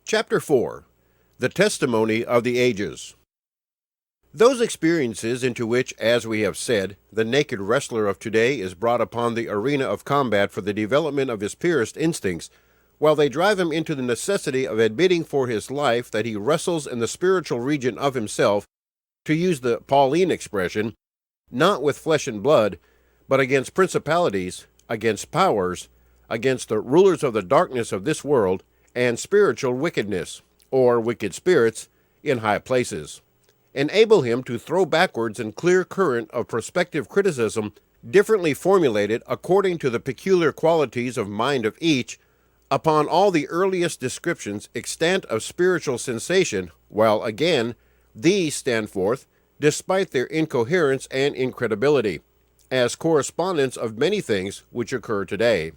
Chapter 4. The Testimony of the Ages. Those experiences into which, as we have said, the naked wrestler of today is brought upon the arena of combat for the development of his purest instincts, while they drive him into the necessity of admitting for his life that he wrestles in the spiritual region of himself, to use the Pauline expression, not with flesh and blood, but against principalities, against powers, against the rulers of the darkness of this world, and spiritual wickedness, or wicked spirits, in high places. Enable him to throw backwards in clear current of prospective criticism, differently formulated according to the peculiar qualities of mind of each, upon all the earliest descriptions extant of spiritual sensation, while again these stand forth, despite their incoherence and incredibility, as correspondents of many things which occur today.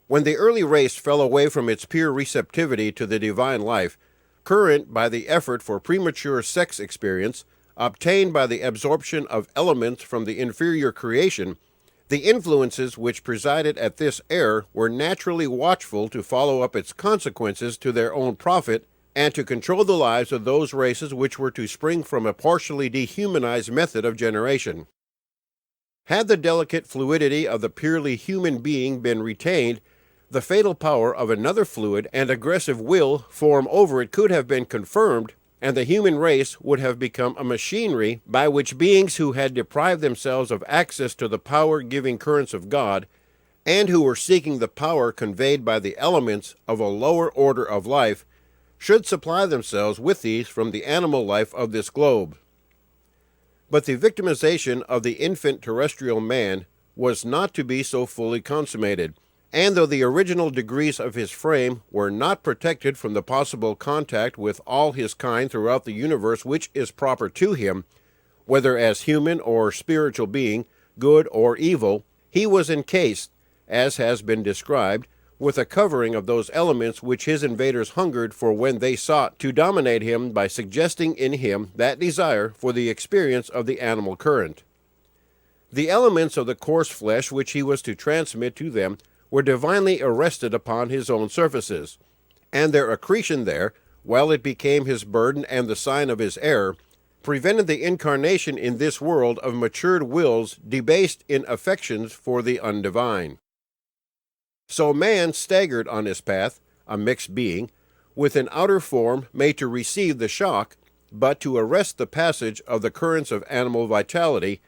When the early race fell away from its pure receptivity to the divine life, current by the effort for premature sex experience, obtained by the absorption of elements from the inferior creation, the influences which presided at this error were naturally watchful to follow up its consequences to their own profit and to control the lives of those races which were to spring from a partially dehumanized method of generation. Had the delicate fluidity of the purely human being been retained, the fatal power of another fluid and aggressive will form over it could have been confirmed, and the human race would have become a machinery by which beings who had deprived themselves of access to the power-giving currents of God, and who were seeking the power conveyed by the elements of a lower order of life, should supply themselves with these from the animal life of this globe. But the victimization of the infant terrestrial man was not to be so fully consummated, and though the original degrees of his frame were not protected from the possible contact with all his kind throughout the universe which is proper to him, whether as human or spiritual being, good or evil, he was encased, as has been described, with a covering of those elements which his invaders hungered for when they sought to dominate him by suggesting in him that desire for the experience of the animal current. The elements of the coarse flesh which he was to transmit to them were divinely arrested upon his own surfaces, and their accretion there, while it became his burden and the sign of his error, prevented the incarnation in this world of matured wills debased in affections for the undivine. So man staggered on his path, a mixed being, with an outer form made to receive the shock, but to arrest the passage of the currents of animal vitality,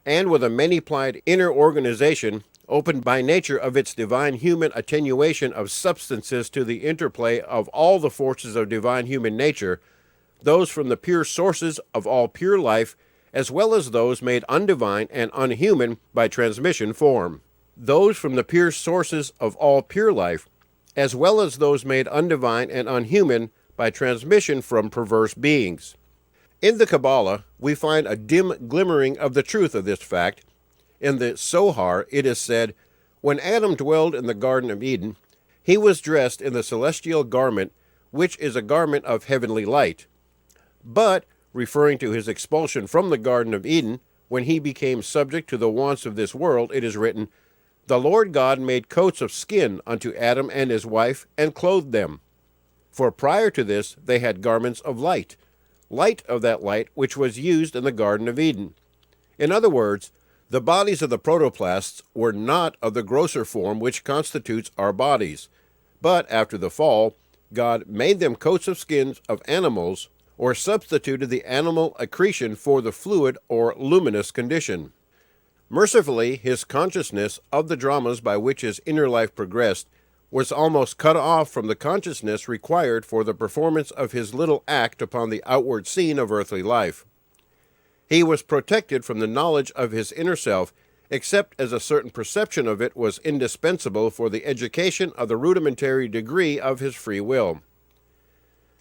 and with a many-plied inner organization opened by nature of its divine human attenuation of substances to the interplay of all the forces of divine human nature, those from the pure sources of all pure life, as well as those made undivine and unhuman by transmission form. Those from the pure sources of all pure life, as well as those made undivine and unhuman by transmission from perverse beings. In the Kabbalah, we find a dim glimmering of the truth of this fact. In the Zohar, it is said, when Adam dwelled in the Garden of Eden, he was dressed in the celestial garment, which is a garment of heavenly light. But, referring to his expulsion from the Garden of Eden, when he became subject to the wants of this world, it is written, the Lord God made coats of skin unto Adam and his wife, and clothed them. For prior to this they had garments of light of that light which was used in the Garden of Eden. In other words, the bodies of the protoplasts were not of the grosser form which constitutes our bodies, but after the fall, God made them coats of skins of animals, or substituted the animal accretion for the fluid or luminous condition. Mercifully, his consciousness of the dramas by which his inner life progressed was almost cut off from the consciousness required for the performance of his little act upon the outward scene of earthly life. He was protected from the knowledge of his inner self, except as a certain perception of it was indispensable for the education of the rudimentary degree of his free will.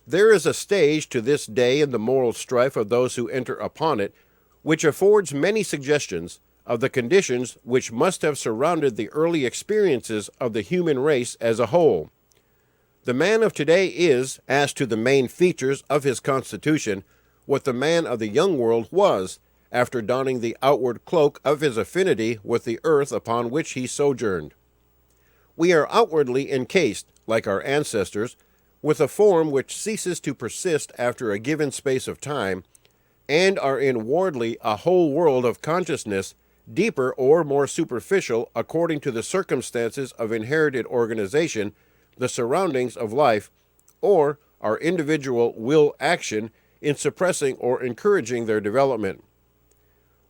There is a stage to this day in the moral strife of those who enter upon it, which affords many suggestions of the conditions which must have surrounded the early experiences of the human race as a whole. The man of today is, as to the main features of his constitution, what the man of the young world was, after donning the outward cloak of his affinity with the earth upon which he sojourned. We are outwardly encased, like our ancestors, with a form which ceases to persist after a given space of time, and are inwardly a whole world of consciousness, deeper or more superficial according to the circumstances of inherited organization, the surroundings of life, or our individual will action in suppressing or encouraging their development.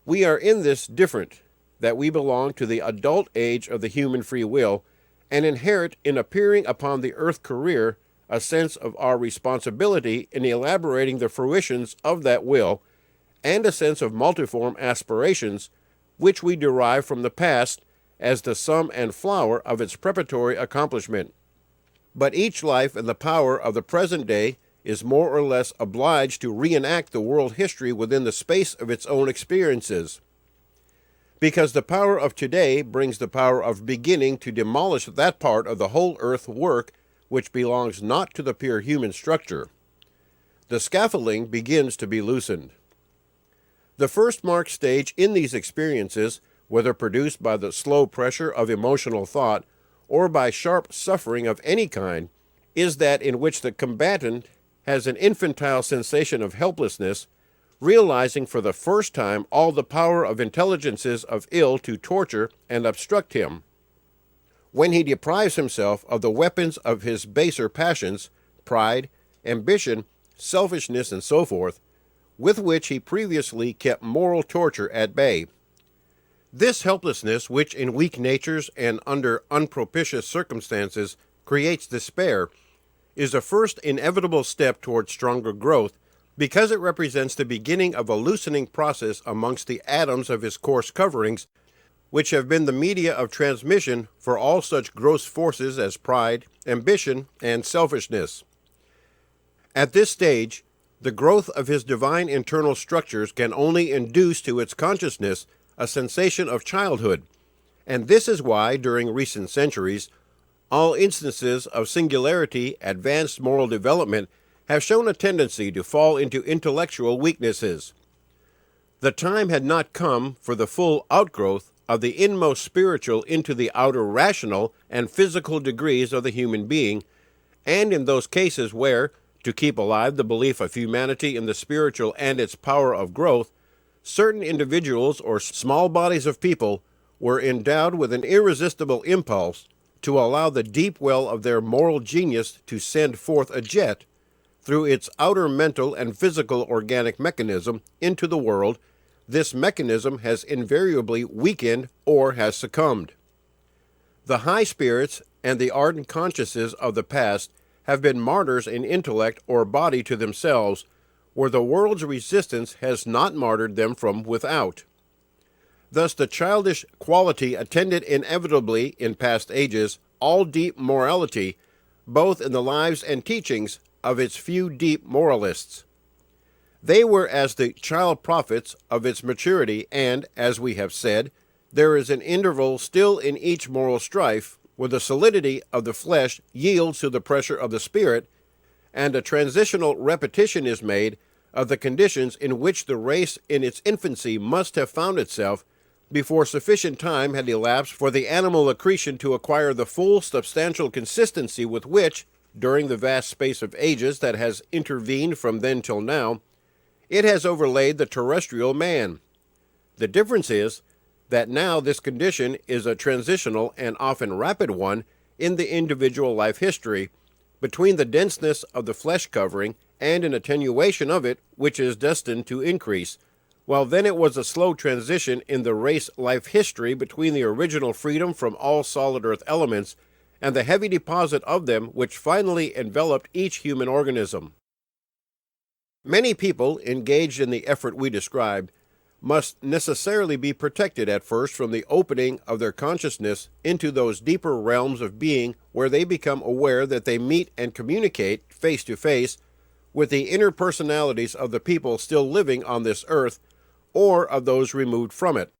We are in this different, that we belong to the adult age of the human free will, and inherit in appearing upon the earth career a sense of our responsibility in elaborating the fruitions of that will, and a sense of multiform aspirations, which we derive from the past as the sum and flower of its preparatory accomplishment. But each life in the power of the present day is more or less obliged to reenact the world history within the space of its own experiences, because the power of today brings the power of beginning to demolish that part of the whole earth work which belongs not to the pure human structure. The scaffolding begins to be loosened. The first marked stage in these experiences, whether produced by the slow pressure of emotional thought or by sharp suffering of any kind, is that in which the combatant has an infantile sensation of helplessness, realizing for the first time all the power of intelligences of ill to torture and obstruct him. When he deprives himself of the weapons of his baser passions, pride, ambition, selfishness, and so forth, with which he previously kept moral torture at bay. This helplessness, which in weak natures and under unpropitious circumstances creates despair, is a first inevitable step toward stronger growth, because it represents the beginning of a loosening process amongst the atoms of his coarse coverings, which have been the media of transmission for all such gross forces as pride, ambition, and selfishness. At this stage, the growth of his divine internal structures can only induce to its consciousness a sensation of childhood, and this is why, during recent centuries, all instances of singularity, advanced moral development have shown a tendency to fall into intellectual weaknesses. The time had not come for the full outgrowth of the inmost spiritual into the outer rational and physical degrees of the human being, and in those cases where, to keep alive the belief of humanity in the spiritual and its power of growth, certain individuals or small bodies of people were endowed with an irresistible impulse to allow the deep well of their moral genius to send forth a jet through its outer mental and physical organic mechanism into the world, this mechanism has invariably weakened or has succumbed. The high spirits and the ardent consciences of the past have been martyrs in intellect or body to themselves, where the world's resistance has not martyred them from without. Thus the childish quality attended inevitably in past ages all deep morality, both in the lives and teachings of its few deep moralists. They were as the child prophets of its maturity, and, as we have said, there is an interval still in each moral strife, where the solidity of the flesh yields to the pressure of the spirit, and a transitional repetition is made of the conditions in which the race in its infancy must have found itself before sufficient time had elapsed for the animal accretion to acquire the full substantial consistency with which, during the vast space of ages that has intervened from then till now, it has overlaid the terrestrial man. The difference is that now this condition is a transitional and often rapid one in the individual life history, between the denseness of the flesh covering and an attenuation of it which is destined to increase, while then it was a slow transition in the race life history between the original freedom from all solid earth elements and the heavy deposit of them which finally enveloped each human organism. Many people engaged in the effort we described must necessarily be protected at first from the opening of their consciousness into those deeper realms of being where they become aware that they meet and communicate face to face with the inner personalities of the people still living on this earth or of those removed from it.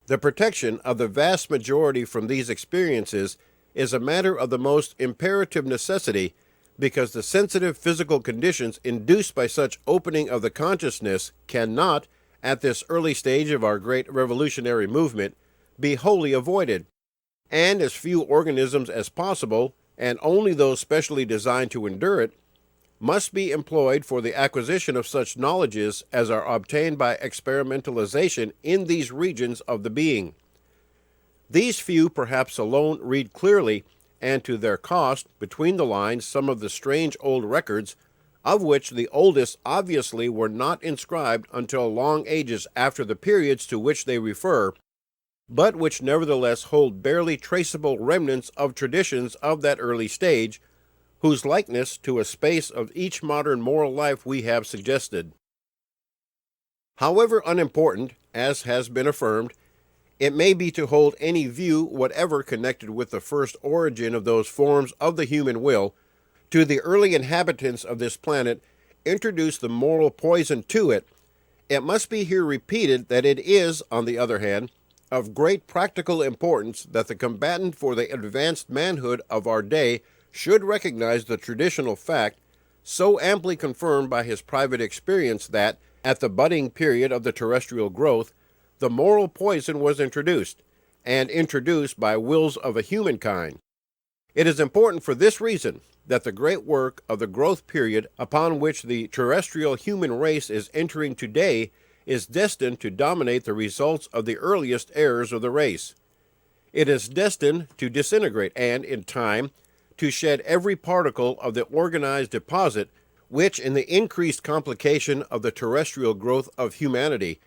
The protection of the vast majority from these experiences is a matter of the most imperative necessity, because the sensitive physical conditions induced by such opening of the consciousness cannot, at this early stage of our great revolutionary movement, be wholly avoided, and as few organisms as possible and only those specially designed to endure it, must be employed for the acquisition of such knowledges as are obtained by experimentalization in these regions of the being. These few perhaps alone read clearly, and to their cost, between the lines, some of the strange old records, of which the oldest obviously were not inscribed until long ages after the periods to which they refer, but which nevertheless hold barely traceable remnants of traditions of that early stage, whose likeness to a space of each modern moral life we have suggested. However unimportant, as has been affirmed, it may be to hold any view whatever connected with the first origin of those forms of the human will, to the early inhabitants of this planet introduce the moral poison to it, it must be here repeated that it is, on the other hand, of great practical importance that the combatant for the advanced manhood of our day should recognize the traditional fact, so amply confirmed by his private experience, that, at the budding period of the terrestrial growth, the moral poison was introduced, and introduced by wills of a human kind. It is important for this reason that the great work of the growth period upon which the terrestrial human race is entering today is destined to dominate the results of the earliest eras of the race. It is destined to disintegrate and, in time, to shed every particle of the organized deposit which, in the increased complication of the terrestrial growth of humanity,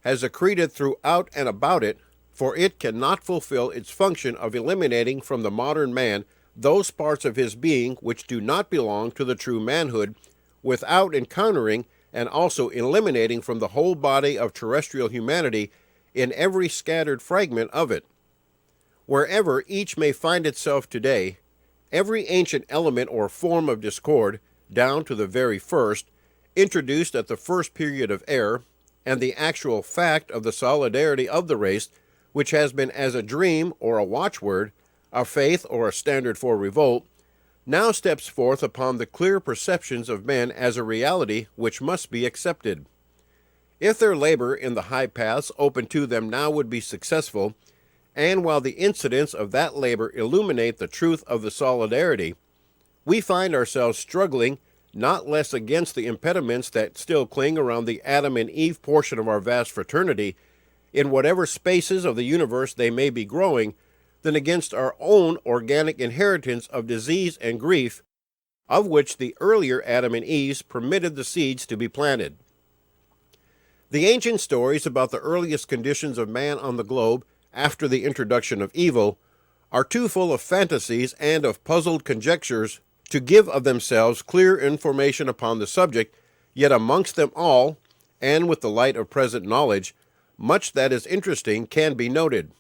has accreted throughout and about it, for it cannot fulfill its function of eliminating from the modern man those parts of his being which do not belong to the true manhood, without encountering and also eliminating from the whole body of terrestrial humanity in every scattered fragment of it. Wherever each may find itself today, every ancient element or form of discord, down to the very first, introduced at the first period of error, and the actual fact of the solidarity of the race, which has been as a dream or a watchword, a faith or a standard for revolt, now steps forth upon the clear perceptions of men as a reality which must be accepted. If their labor in the high paths open to them now would be successful, and while the incidents of that labor illuminate the truth of the solidarity, we find ourselves struggling not less against the impediments that still cling around the Adam and Eve portion of our vast fraternity, in whatever spaces of the universe they may be growing, than against our own organic inheritance of disease and grief, of which the earlier Adam and Eves permitted the seeds to be planted. The ancient stories about the earliest conditions of man on the globe after the introduction of evil are too full of fantasies and of puzzled conjectures to give of themselves clear information upon the subject, yet amongst them all, and with the light of present knowledge, much that is interesting can be noted.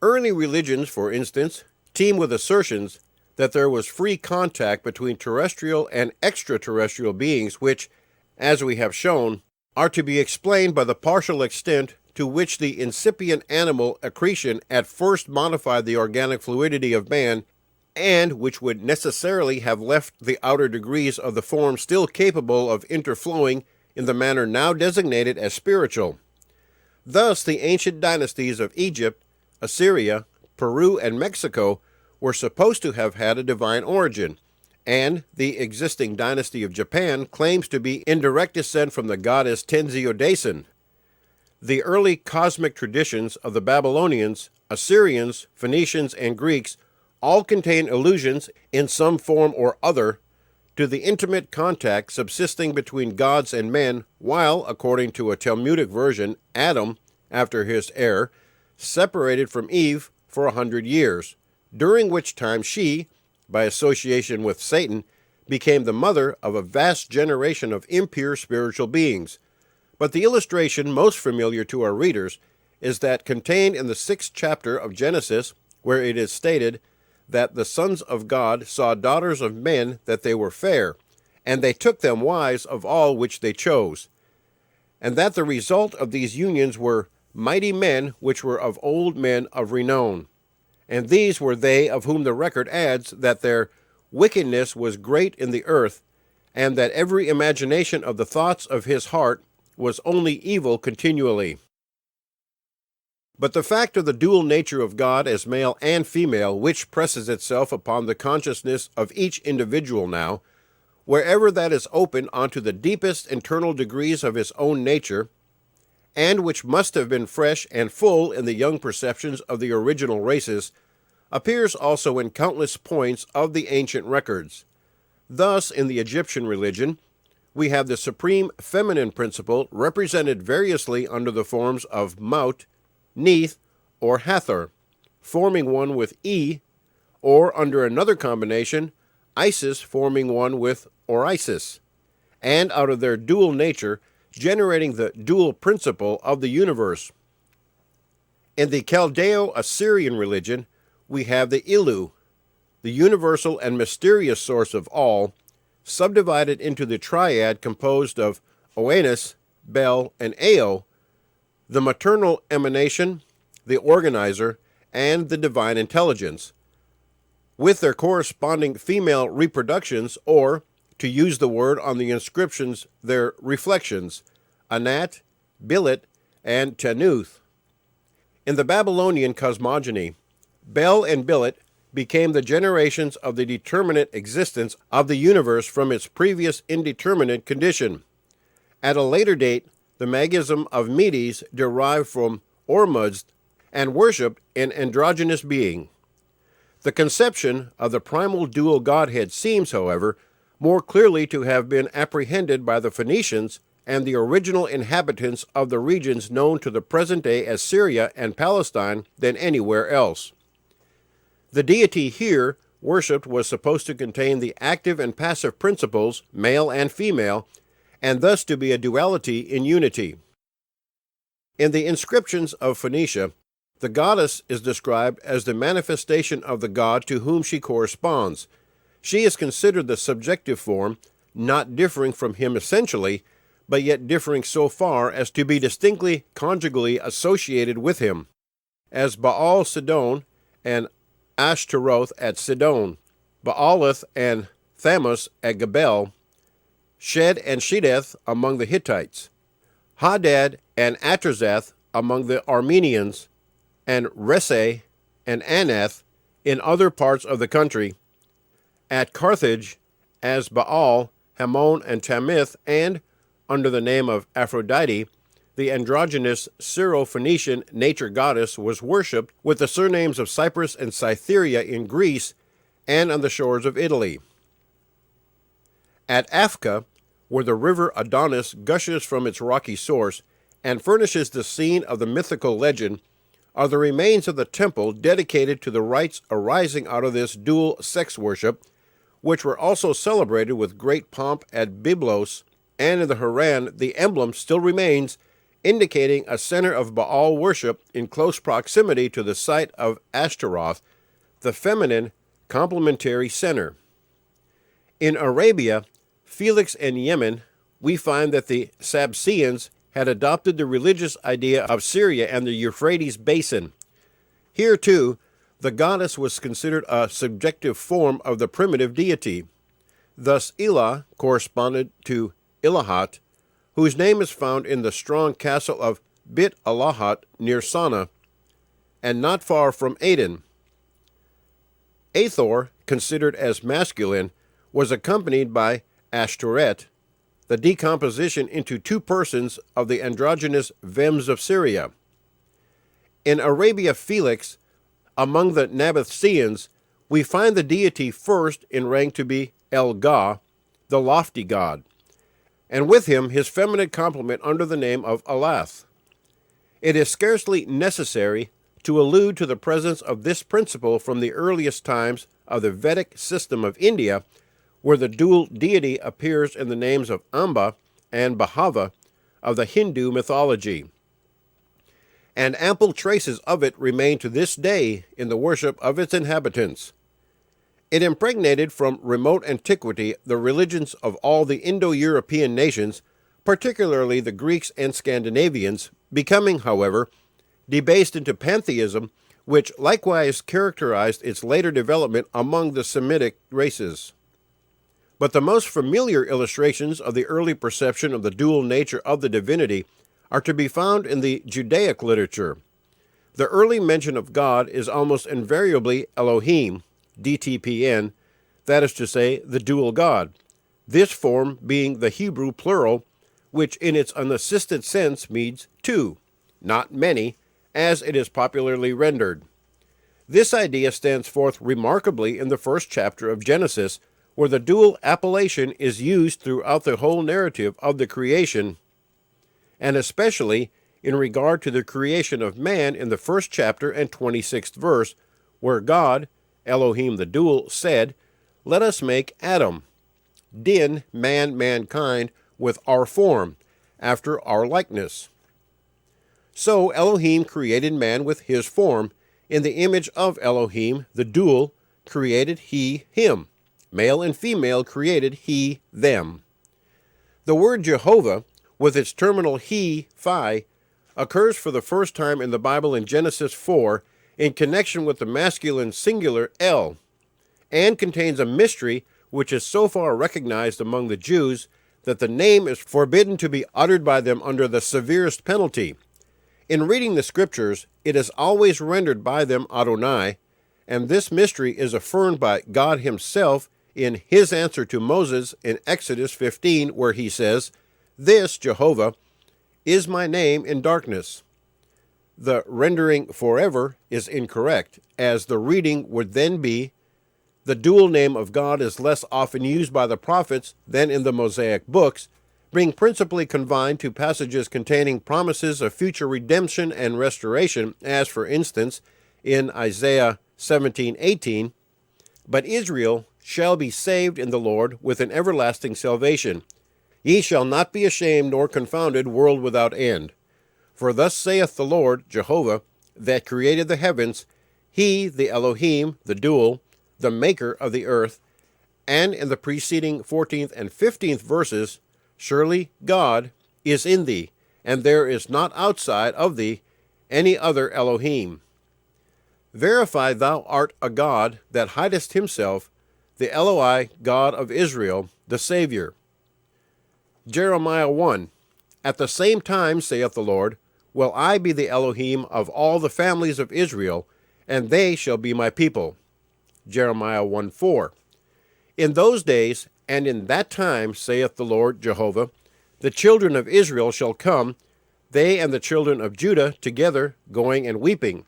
Early religions, for instance, teem with assertions that there was free contact between terrestrial and extraterrestrial beings which, as we have shown, are to be explained by the partial extent to which the incipient animal accretion at first modified the organic fluidity of man, and which would necessarily have left the outer degrees of the form still capable of interflowing in the manner now designated as spiritual. Thus the ancient dynasties of Egypt, Assyria, Peru, and Mexico were supposed to have had a divine origin, and the existing dynasty of Japan claims to be in direct descent from the goddess Tenzio Daisen. The early cosmic traditions of the Babylonians, Assyrians, Phoenicians, and Greeks all contain allusions, in some form or other, to the intimate contact subsisting between gods and men, while, according to a Talmudic version, Adam, after his error, separated from Eve for 100 years, during which time she, by association with Satan, became the mother of a vast generation of impure spiritual beings. But the illustration most familiar to our readers is that contained in the 6th chapter of Genesis, where it is stated that the sons of God saw daughters of men that they were fair, and they took them wives of all which they chose, and that the result of these unions were mighty men which were of old men of renown. And these were they of whom the record adds that their wickedness was great in the earth, and that every imagination of the thoughts of his heart was only evil continually. But the fact of the dual nature of God as male and female, which presses itself upon the consciousness of each individual now, wherever that is open onto the deepest internal degrees of his own nature, and which must have been fresh and full in the young perceptions of the original races, appears also in countless points of the ancient records. Thus, in the Egyptian religion, we have the supreme feminine principle represented variously under the forms of Maut, Neith, or Hathor, forming one with E, or under another combination, Isis forming one with Orisis, and out of their dual nature, generating the dual principle of the universe. In the Chaldeo-Assyrian religion, we have the Ilu, the universal and mysterious source of all, subdivided into the triad composed of Oannes, Bel, and Eo, the maternal emanation, the organizer, and the divine intelligence, with their corresponding female reproductions, or, to use the word on the inscriptions, their reflections, Anat, Bilit, and Tanuth. In the Babylonian cosmogony, Bel and Bilit became the generations of the determinate existence of the universe from its previous indeterminate condition. At a later date, the Magism of Medes derived from Ormuzd and worshipped an androgynous being. The conception of the primal dual godhead seems, however, more clearly to have been apprehended by the Phoenicians and the original inhabitants of the regions known to the present day as Syria and Palestine than anywhere else. The deity here worshipped was supposed to contain the active and passive principles, male and female, and thus to be a duality in unity. In the inscriptions of Phoenicia, the goddess is described as the manifestation of the god to whom she corresponds. She is considered the subjective form, not differing from him essentially, but yet differing so far as to be distinctly conjugally associated with him, as Baal Sidon and Ashtaroth at Sidon, Baalith and Thamus at Gebel, Shed and Shedeth among the Hittites, Hadad and Atrazath among the Armenians, and Reseh and Anath in other parts of the country, at Carthage as Baal, Hamon, and Tamith, and, under the name of Aphrodite, the androgynous Syro-Phoenician nature goddess was worshipped with the surnames of Cyprus and Cytherea in Greece and on the shores of Italy. At Afka, where the river Adonis gushes from its rocky source and furnishes the scene of the mythical legend, are the remains of the temple dedicated to the rites arising out of this dual sex worship, which were also celebrated with great pomp at Byblos, and in the Haran the emblem still remains, indicating a center of Baal worship in close proximity to the site of Ashtaroth, the feminine complementary center. In Arabia, Felix and Yemen, we find that the Sabseans had adopted the religious idea of Syria and the Euphrates basin. Here, too, the goddess was considered a subjective form of the primitive deity. Thus, Elah corresponded to Ilahat, whose name is found in the strong castle of Bit Alahat near Sana, and not far from Aden. Athor, considered as masculine, was accompanied by Ashtoreth, the decomposition into two persons of the androgynous Vems of Syria. In Arabia Felix, among the Nabateans, we find the deity first in rank to be El-Ga, the lofty god, and with him his feminine complement under the name of Alath. It is scarcely necessary to allude to the presence of this principle from the earliest times of the Vedic system of India, where the dual deity appears in the names of Amba and Bhava of the Hindu mythology. And ample traces of it remain to this day in the worship of its inhabitants. It impregnated from remote antiquity the religions of all the Indo-European nations, particularly the Greeks and Scandinavians, becoming, however, debased into pantheism, which likewise characterized its later development among the Semitic races. But the most familiar illustrations of the early perception of the dual nature of the divinity are to be found in the Judaic literature. The early mention of God is almost invariably Elohim, DTPN, that is to say, the dual God, this form being the Hebrew plural, which in its unassisted sense means two, not many, as it is popularly rendered. This idea stands forth remarkably in the first chapter of Genesis, where the dual appellation is used throughout the whole narrative of the creation, and especially in regard to the creation of man in the first chapter and 26th verse, where God, Elohim the dual, said, "Let us make Adam, din, mankind, with our form, after our likeness." So Elohim created man with his form. In the image of Elohim, the dual, created he him. Male and female created he them. The word Jehovah, with its terminal he, phi, occurs for the first time in the Bible in Genesis 4 in connection with the masculine singular El, and contains a mystery which is so far recognized among the Jews that the name is forbidden to be uttered by them under the severest penalty. In reading the Scriptures, it is always rendered by them Adonai, and this mystery is affirmed by God himself in his answer to Moses in Exodus 15, where he says, "This, Jehovah, is my name in darkness." The rendering forever is incorrect, as the reading would then be, "The dual name of God is less often used by the prophets than in the Mosaic books, being principally confined to passages containing promises of future redemption and restoration, as, for instance, in Isaiah 17:18, but Israel shall be saved in the Lord with an everlasting salvation. Ye shall not be ashamed nor confounded, world without end. For thus saith the Lord, Jehovah, that created the heavens, he, the Elohim, the dual, the maker of the earth." And in the preceding 14th and 15th verses, "Surely God is in thee, and there is not outside of thee any other Elohim. Verify thou art a God that hidest himself, the Eloi, God of Israel, the Savior." Jeremiah 1, "At the same time, saith the Lord, will I be the Elohim of all the families of Israel, and they shall be my people." Jeremiah 1:4, "In those days and in that time, saith the Lord Jehovah, the children of Israel shall come, they and the children of Judah together, going and weeping.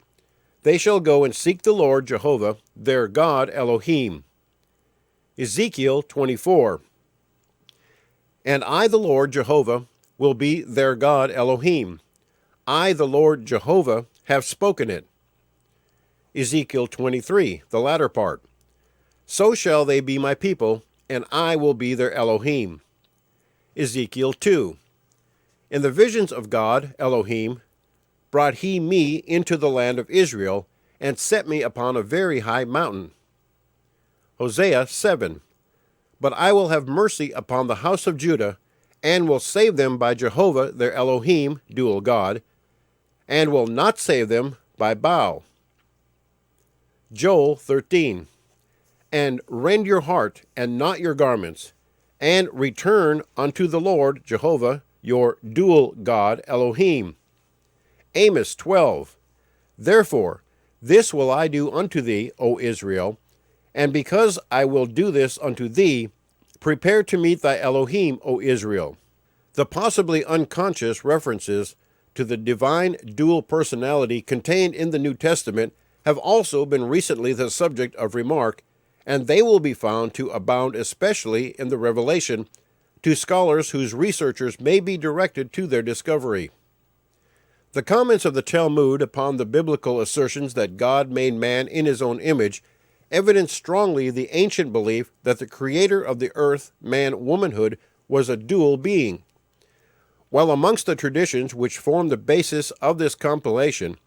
They shall go and seek the Lord Jehovah, their God Elohim." Ezekiel 24, "And I, the Lord Jehovah, will be their God Elohim. I, the Lord Jehovah, have spoken it." Ezekiel 23, the latter part, "So shall they be my people, and I will be their Elohim." Ezekiel 2, "In the visions of God, Elohim, brought he me into the land of Israel, and set me upon a very high mountain." Hosea 7, "But I will have mercy upon the house of Judah, and will save them by Jehovah their Elohim, dual God, and will not save them by Baal." Joel 13, "And rend your heart, and not your garments, and return unto the Lord Jehovah, your dual God Elohim." Amos 12, "Therefore, this will I do unto thee, O Israel, and because I will do this unto thee, prepare to meet thy Elohim, O Israel." The possibly unconscious references to the divine dual personality contained in the New Testament have also been recently the subject of remark, and they will be found to abound especially in the Revelation to scholars whose researchers may be directed to their discovery. The comments of the Talmud upon the biblical assertions that God made man in his own image evidence strongly the ancient belief that the creator of the earth, man, womanhood, was a dual being. While amongst the traditions which form the basis of this compilation,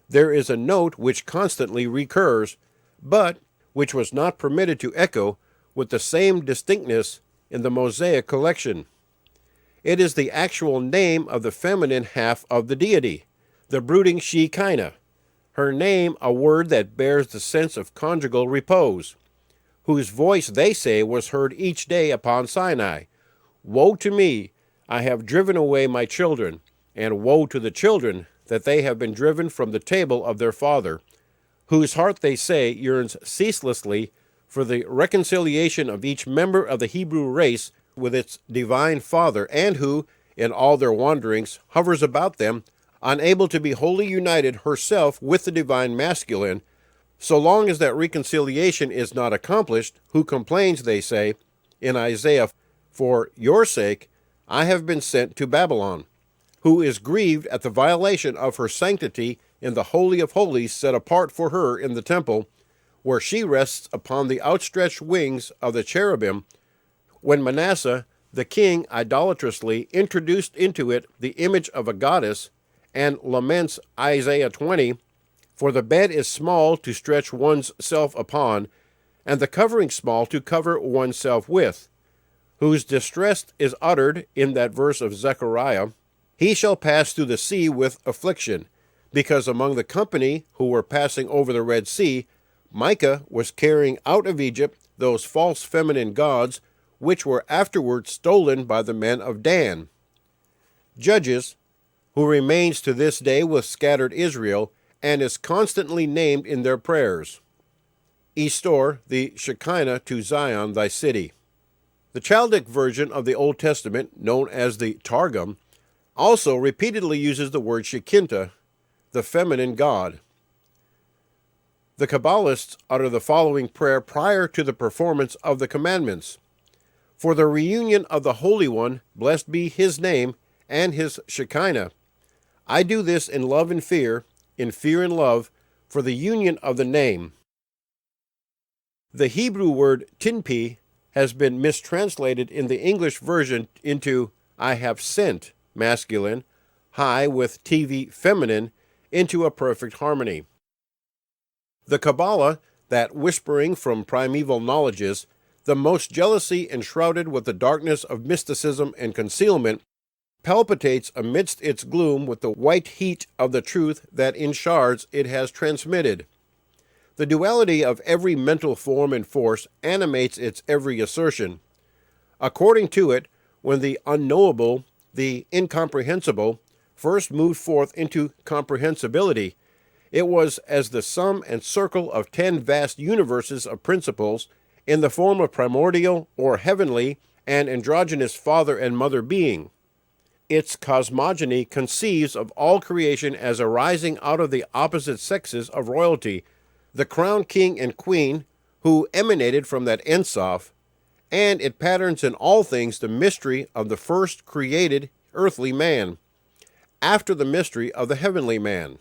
there is a note which constantly recurs, but which was not permitted to echo with the same distinctness in the Mosaic collection. It is the actual name of the feminine half of the deity, the brooding Shekinah, her name a word that bears the sense of conjugal repose, whose voice they say was heard each day upon Sinai. "Woe to me, I have driven away my children, and woe to the children that they have been driven from the table of their father, whose heart, they say, yearns ceaselessly for the reconciliation of each member of the Hebrew race with its divine Father, and who, in all their wanderings, hovers about them, unable to be wholly united herself with the divine masculine, so long as that reconciliation is not accomplished, who complains, they say, in Isaiah, "For your sake I have been sent to Babylon," who is grieved at the violation of her sanctity in the Holy of Holies set apart for her in the temple, where she rests upon the outstretched wings of the cherubim, when Manasseh, the king, idolatrously introduced into it the image of a goddess, and laments Isaiah 20, "For the bed is small to stretch one's self upon, and the covering small to cover oneself with," whose distress is uttered in that verse of Zechariah, "He shall pass through the sea with affliction," because among the company who were passing over the Red Sea, Micah was carrying out of Egypt those false feminine gods which were afterward stolen by the men of Dan. Judges, who remains to this day with scattered Israel, and is constantly named in their prayers. Restore the Shekinah to Zion, thy city. The Chaldaic version of the Old Testament, known as the Targum, also repeatedly uses the word Shekinah, the feminine god. The Kabbalists utter the following prayer prior to the performance of the commandments: "For the reunion of the Holy One, blessed be his name, and his Shekinah. I do this in love and fear and love, for the union of the name." The Hebrew word tinpi has been mistranslated in the English version into "I have sent," masculine, high with TV feminine, into a perfect harmony. The Kabbalah, that whispering from primeval knowledges, the most jealousy enshrouded with the darkness of mysticism and concealment, palpitates amidst its gloom with the white heat of the truth that in shards it has transmitted. The duality of every mental form and force animates its every assertion. According to it, when the unknowable, the incomprehensible, first moved forth into comprehensibility, it was as the sum and circle of 10 vast universes of principles in the form of primordial or heavenly and androgynous father and mother being. Its cosmogony conceives of all creation as arising out of the opposite sexes of royalty, the crowned king and queen, who emanated from that Ein Sof, and it patterns in all things the mystery of the first created earthly man, after the mystery of the heavenly man.